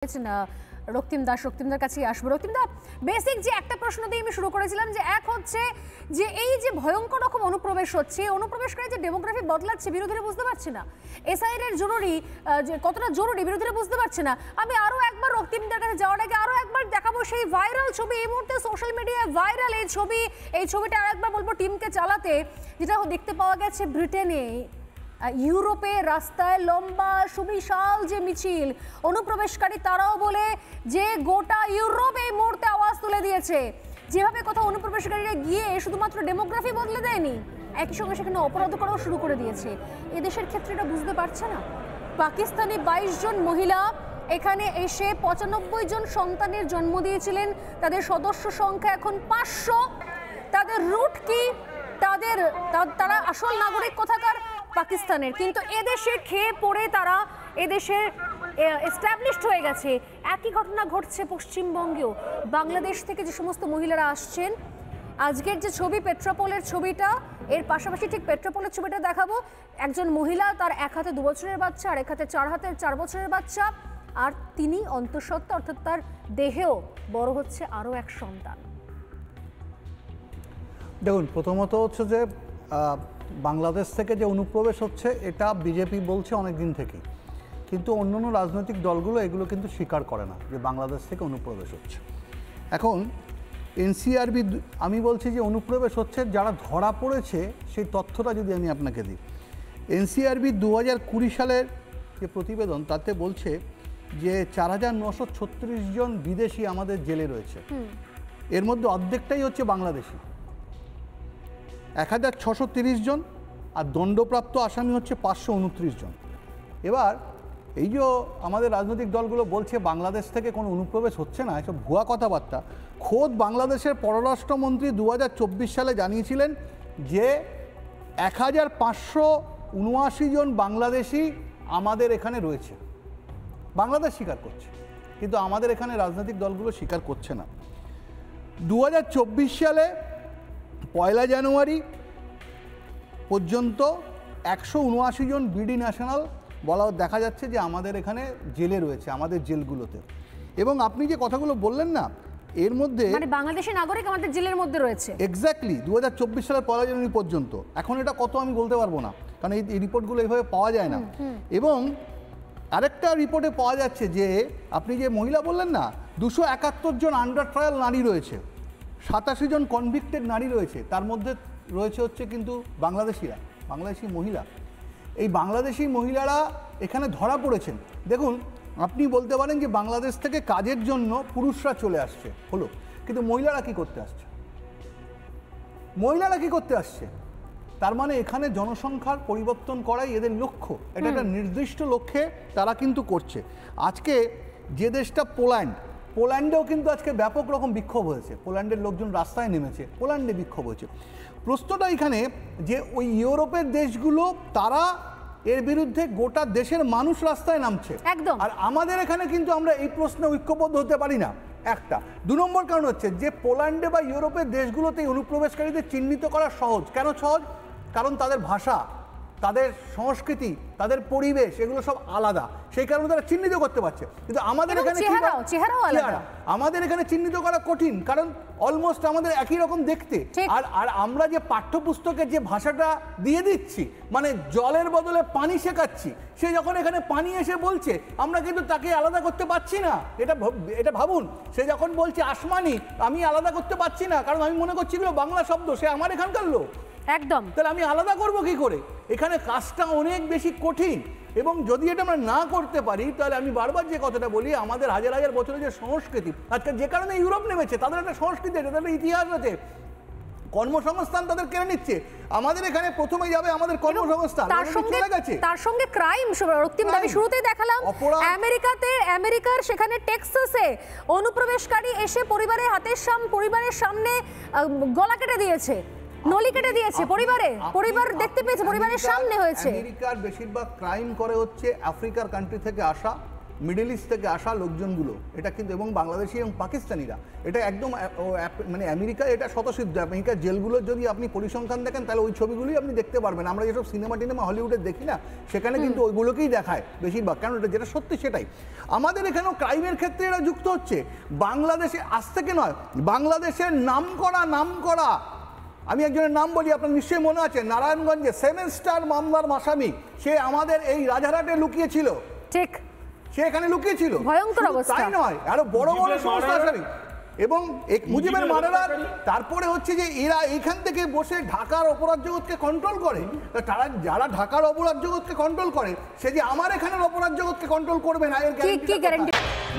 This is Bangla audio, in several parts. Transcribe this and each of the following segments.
রক্তিমদার কাছে আসবো। রক্তিমদা, বেসিক যে একটা প্রশ্ন দিয়ে আমি শুরু করেছিলাম যে এক হচ্ছে যে এই যে ভয়ঙ্কর রকম অনুপ্রবেশ হচ্ছে, অনুপ্রবেশকারী যে ডেমোগ্রাফি বদলাচ্ছে বিরোধীরা বুঝতে পারছে না, এসআইআর এর জরুরি যে কতটা জরুরি বিরোধীরা বুঝতে পারছে না। আমি আরো একবার রক্তিমদার কাছে যাওয়ার আগে আরো একবার দেখাবো সেই ভাইরাল ছবি, এই মুহূর্তে সোশ্যাল মিডিয়ায় ভাইরাল এই ছবিটা আরেকবার বলবো টিমকে চালাতে, যেটা দেখতে পাওয়া গেছে ব্রিটেনে, ইউরোপে রাস্তায় লম্বা সুবিশাল যে মিছিল, অনুপ্রবেশকারী তারাও বলে যে গোটা ইউরোপ এই মুহূর্তে আওয়াজ তুলে দিয়েছে। যেভাবে কথা অনুপ্রবেশকারীরা গিয়ে শুধুমাত্র ডেমোগ্রাফি বদলে দেয়নি, একই সঙ্গে সেখানে অপরাধ করাও শুরু করে দিয়েছে। এদেশের ক্ষেত্রে এটা বুঝতে পারছে না। পাকিস্তানি 22 জন মহিলা এখানে এসে 95 জন সন্তানের জন্ম দিয়েছিলেন, তাদের সদস্য সংখ্যা এখন 500। তাদের রুট কি, তারা আসল নাগরিক কোথাকার পাকিস্তানের, কিন্তু এদেশে খেয়ে পড়ে তারা এদেশে এস্টাবলিশড হয়ে গেছে। একই ঘটনা ঘটছে পশ্চিমবঙ্গেও। বাংলাদেশ থেকে যে সমস্ত মহিলারা আসছেন, আজকের যে ছবি পেট্রাপোলের ছবিটা, এর পাশাপাশি ঠিক পেট্রাপোলের ছবিটা দেখাবো। একজন মহিলা, তার এক হাতে 2 বছরের বাচ্চা আর এক হাতে 4 বছরের বাচ্চা, আর তিনি অন্তঃসত্ত্বা, অর্থাৎ তার দেহেও বড় হচ্ছে আরও এক সন্তান। দেখুন, প্রথমত হচ্ছে যে বাংলাদেশ থেকে যে অনুপ্রবেশ হচ্ছে এটা বিজেপি বলছে অনেক দিন থেকেই, কিন্তু অন্যান্য রাজনৈতিক দলগুলো এগুলো কিন্তু স্বীকার করে না যে বাংলাদেশ থেকে অনুপ্রবেশ হচ্ছে। এখন এনসিআরবি, আমি বলছি যে অনুপ্রবেশ হচ্ছে যারা ধরা পড়েছে সেই তথ্যটা যদি আমি আপনাকে দিই, এনসিআরবি 2020 সালের যে প্রতিবেদন তাতে বলছে যে 4936 জন বিদেশি আমাদের জেলে রয়েছে, এর মধ্যে অর্ধেকটাই হচ্ছে বাংলাদেশি, 1630 জন, আর দণ্ডপ্রাপ্ত আসামি হচ্ছে 529 জন। এবার এই যে আমাদের রাজনৈতিক দলগুলো বলছে বাংলাদেশ থেকে কোনো অনুপ্রবেশ হচ্ছে না, এসব ভুয়া কথাবার্তা। খোদ বাংলাদেশের পররাষ্ট্রমন্ত্রী 2024 সালে জানিয়েছিলেন যে 1579 জন বাংলাদেশি আমাদের এখানে রয়েছে। বাংলাদেশ স্বীকার করছে, কিন্তু আমাদের এখানে রাজনৈতিক দলগুলো স্বীকার করছে না। 2024 সালে 1 জানুয়ারি পর্যন্ত 179 জন বিডি ন্যাশনাল দেখা যাচ্ছে যে আমাদের এখানে জেলে রয়েছে, আমাদের জেলগুলোতে। এবং আপনি যে কথাগুলো বললেন না, এর মধ্যে মানে বাংলাদেশি নাগরিক আমাদের জেলের মধ্যে রয়েছে এক্স্যাক্টলি 2024 সালের 1 জানুয়ারি পর্যন্ত। এখন এটা কত আমি বলতে পারবো না, কারণ এই রিপোর্টগুলো এইভাবে পাওয়া যায় না। এবং আরেকটা রিপোর্টে পাওয়া যাচ্ছে যে আপনি যে মহিলা বললেন না, 271 জন আন্ডার ট্রায়াল নারী রয়েছে, 87 জন কনভিক্টেড নারী রয়েছে, তার মধ্যে রয়েছে হচ্ছে কিন্তু বাংলাদেশি মহিলা। এই বাংলাদেশি মহিলারা এখানে ধরা পড়েছেন। দেখুন, আপনি বলতে পারেন যে বাংলাদেশ থেকে কাজের জন্য পুরুষরা চলে আসছে, হলো, কিন্তু মহিলারা কি করতে আসছে? তার মানে এখানে জনসংখ্যার পরিবর্তন করাই এদের লক্ষ্য, এটা একটা নির্দিষ্ট লক্ষ্যে তারা কিন্তু করছে। আজকে যে দেশটা পোল্যান্ডেও কিন্তু আজকে ব্যাপক রকম বিক্ষোভ হয়েছে, পোল্যান্ডের লোকজন রাস্তায় নেমেছে, পোল্যান্ডে বিক্ষোভ হয়েছে। প্রশ্নটা এখানে যে ওই ইউরোপের দেশগুলো তারা এর বিরুদ্ধে গোটা দেশের মানুষ রাস্তায় নামছে, একদম। আর আমাদের এখানে কিন্তু আমরা এই প্রশ্নে ঐক্যবদ্ধ হতে পারি না। একটা 2 নম্বর কারণ হচ্ছে যে পোল্যান্ডে বা ইউরোপের দেশগুলোতে অনুপ্রবেশকারীদের চিহ্নিত করা সহজ। কেন সহজ? কারণ তাদের ভাষা, তাদের সংস্কৃতি, তাদের পরিবেশ এগুলো সব আলাদা, সেই কারণে তারা চিহ্নিত করতে পারছে। কিন্তু আমাদের এখানে আমাদের এখানে চিহ্নিত করা কঠিন, কারণ অলমোস্ট আমাদের একই রকম দেখতে। আর আমরা যে পাঠ্যপুস্তকের যে ভাষাটা দিয়ে দিচ্ছি, মানে জলের বদলে পানি শেখাচ্ছি, সে যখন এখানে পানি এসে বলছে, আমরা কিন্তু তাকে আলাদা করতে পারছি না। এটা ভাবুন, সে যখন বলছে আসমানি, আমি আলাদা করতে পারছি না, কারণ আমি মনে করছি এগুলো বাংলা শব্দ, সে আমার এখানকার লোক, একদম। তাহলে আমি আলাদা করব কি করে? এখানে কাজটা অনেক বেশি কঠিন। এবং যদি এটা আমরা না করতে পারি, তাহলে আমি বারবার যে কথাটা বলি, আমাদের হাজার হাজার বছরের যে সংস্কৃতি, আজকে যে কারণে ইউরোপ নেমেছে, তাদের একটা সংস্কৃতি আছে, তাদের ইতিহাস আছে, কর্মসংস্থান তাদের কেড়ে নিচ্ছে। আমাদের এখানে প্রথমে যাবে আমাদের কর্মসংস্থান, তার সঙ্গে ক্রাইম। আমি শুরুতেই দেখালাম আমেরিকার সেখানে টেক্সাসে অনুপ্রবেশকারী এসে পরিবারের সামনে গলা কেটে দিয়েছে, নলি কেটে দিয়েছে, পরিবার দেখতে পেয়েছে, পরিবারের সামনে হয়েছে। আমেরিকার বেশিরভাগ ক্রাইম করে হচ্ছে আফ্রিকার কান্ট্রি থেকে আসা মিডল ইস্ট থেকে আসা লোকজনগুলো, এটা কিন্তু এবং বাংলাদেশি এবং পাকিস্তানিরা, এটা একদম মানে আমেরিকায় এটা স্বতঃসিদ্ধ। আমেরিকার জেলগুলোর যদি আপনি পরিসংখ্যান দেখেন তাহলে ওই ছবিগুলোই আপনি দেখতে পারবেন। আমরা যেসব সিনেমা টিনেমা হলিউডে দেখি না, সেখানে কিন্তু ওইগুলোকেই দেখায় বেশিরভাগ, কারণ এটা যেটা সত্যি সেটাই। আমাদের এখানেও ক্রাইমের ক্ষেত্রে এরা যুক্ত হচ্ছে। বাংলাদেশে আজ থেকে নয়, বাংলাদেশের নাম করা আমি একজনের নাম বলি, আপনার নিশ্চয়ই মনে আছে, নারায়ণগঞ্জে 7 স্টার মামলার আসামি, সে আমাদের এই রাজারহাটে লুকিয়েছিল। ঠিক, সে এখানে লুকিয়েছিল। ভয়ঙ্কর অবস্থা। তাই নয়, আরো বড় বড় সমস্যা আসামি এবং মুজিবের মারার। তারপরে হচ্ছে যে এরা এইখান থেকে বসে ঢাকার অপরাধ জগৎকে কন্ট্রোল করে। তারা যারা ঢাকার অপরাধ জগৎকে কন্ট্রোল করে, সে যে আমার এখানের অপরাধ জগৎকে কন্ট্রোল করবে না, এর গ্যারান্টি।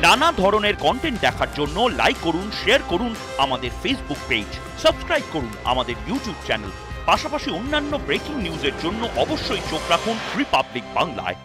নানা ধরনের কন্টেন্ট দেখার জন্য লাইক করুন, শেয়ার করুন আমাদের ফেসবুক পেজ, সাবস্ক্রাইব করুন আমাদের ইউটিউব চ্যানেল। পাশাপাশি অন্যান্য ব্রেকিং নিউজের জন্য অবশ্যই চোখ রাখুন রিপাবলিক বাংলায়।